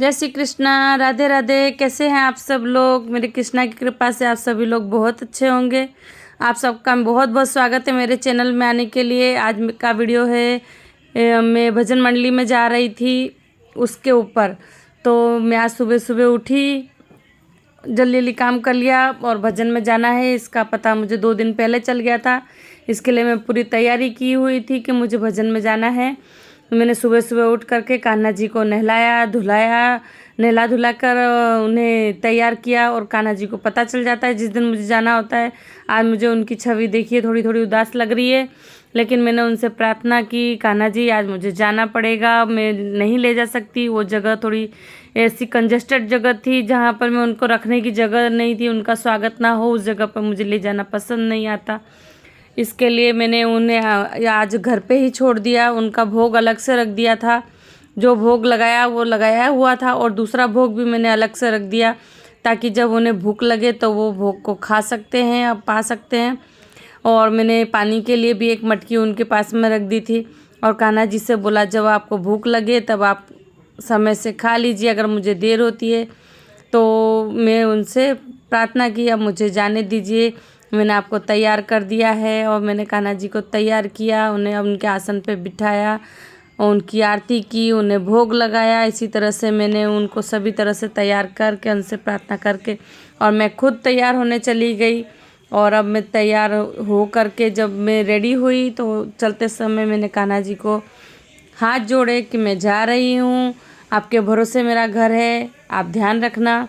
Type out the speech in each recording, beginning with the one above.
जय श्री कृष्णा, राधे राधे। कैसे हैं आप सब लोग? मेरे कृष्णा की कृपा से आप सभी लोग बहुत अच्छे होंगे। आप सबका बहुत बहुत स्वागत है मेरे चैनल में आने के लिए। आज का वीडियो है मैं भजन मंडली में जा रही थी उसके ऊपर। तो मैं आज सुबह सुबह उठी, जल्दी जल्दी काम कर लिया और भजन में जाना है इसका पता मुझे 2 दिन पहले चल गया था। इसके लिए मैं पूरी तैयारी की हुई थी कि मुझे भजन में जाना है। मैंने सुबह सुबह उठ करके कान्हा जी को नहला धुला कर उन्हें तैयार किया। और कान्हा जी को पता चल जाता है जिस दिन मुझे जाना होता है। आज मुझे उनकी छवि देखिए थोड़ी थोड़ी उदास लग रही है, लेकिन मैंने उनसे प्रार्थना की, कान्हा जी आज मुझे जाना पड़ेगा, मैं नहीं ले जा सकती। वो जगह थोड़ी ऐसी कंजेस्टेड जगह थी जहाँ पर मैं उनको रखने की जगह नहीं थी, उनका स्वागत ना हो उस जगह पर मुझे ले जाना पसंद नहीं आता। इसके लिए मैंने उन्हें आज घर पे ही छोड़ दिया। उनका भोग अलग से रख दिया था, जो भोग लगाया वो लगाया हुआ था, और दूसरा भोग भी मैंने अलग से रख दिया ताकि जब उन्हें भूख लगे तो वो भोग को खा सकते हैं, अब पा सकते हैं। और मैंने पानी के लिए भी एक मटकी उनके पास में रख दी थी और कान्हा जी से बोला जब आपको भूख लगे तब आप समय से खा लीजिए, अगर मुझे देर होती है तो। मैं उनसे प्रार्थना की अब मुझे जाने दीजिए, मैंने आपको तैयार कर दिया है। और मैंने कान्हा जी को तैयार किया, उन्हें उनके आसन पे बिठाया, उनकी आरती की, उन्हें भोग लगाया। इसी तरह से मैंने उनको सभी तरह से तैयार करके उनसे प्रार्थना करके और मैं खुद तैयार होने चली गई। और अब मैं तैयार हो करके जब मैं रेडी हुई तो चलते समय मैंने कान्हा जी को हाथ जोड़े कि मैं जा रही हूँ, आपके भरोसे मेरा घर है, आप ध्यान रखना।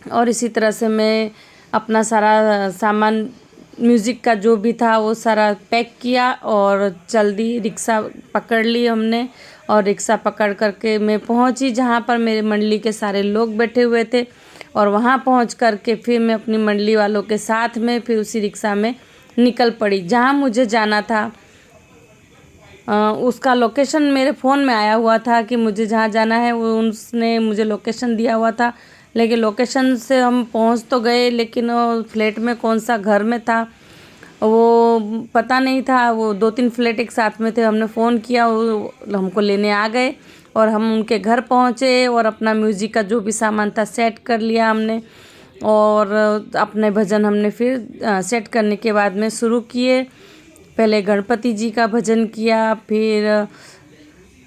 और इसी तरह से मैं अपना सारा सामान म्यूज़िक का जो भी था वो सारा पैक किया और जल्दी रिक्शा पकड़ ली हमने। और रिक्शा पकड़ करके मैं पहुंची जहां पर मेरे मंडली के सारे लोग बैठे हुए थे। और वहां पहुंच करके फिर मैं अपनी मंडली वालों के साथ में फिर उसी रिक्शा में निकल पड़ी जहां मुझे जाना था। उसका लोकेशन मेरे फ़ोन में आया हुआ था कि मुझे जहाँ जाना है, वो उसने मुझे लोकेशन दिया हुआ था। लेकिन लोकेशन से हम पहुँच तो गए, लेकिन फ्लैट में कौन सा घर में था वो पता नहीं था। वो 2-3 फ्लैट एक साथ में थे। हमने फ़ोन किया, वो हमको लेने आ गए और हम उनके घर पहुँचे और अपना म्यूज़िक का जो भी सामान था सेट कर लिया हमने। और अपने भजन हमने फिर सेट करने के बाद में शुरू किए। पहले गणपति जी का भजन किया, फिर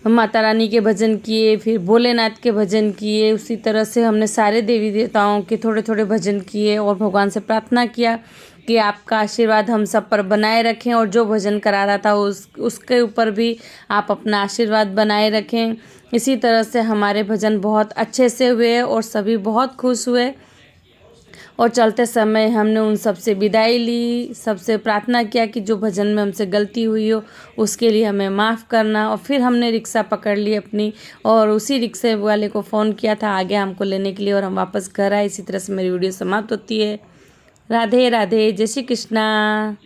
माता रानी के भजन किए, फिर भोलेनाथ के भजन किए। उसी तरह से हमने सारे देवी देवताओं के थोड़े थोड़े भजन किए और भगवान से प्रार्थना किया कि आपका आशीर्वाद हम सब पर बनाए रखें। और जो भजन करा रहा था उसके ऊपर भी आप अपना आशीर्वाद बनाए रखें। इसी तरह से हमारे भजन बहुत अच्छे से हुए और सभी बहुत खुश हुए। और चलते समय हमने उन सब से विदाई ली, सबसे प्रार्थना किया कि जो भजन में हमसे गलती हुई हो उसके लिए हमें माफ़ करना। और फिर हमने रिक्शा पकड़ ली अपनी और उसी रिक्शे वाले को फ़ोन किया था आगे हमको लेने के लिए, और हम वापस घर आए। इसी तरह से मेरी वीडियो समाप्त होती है। राधे राधे, जय श्री कृष्णा।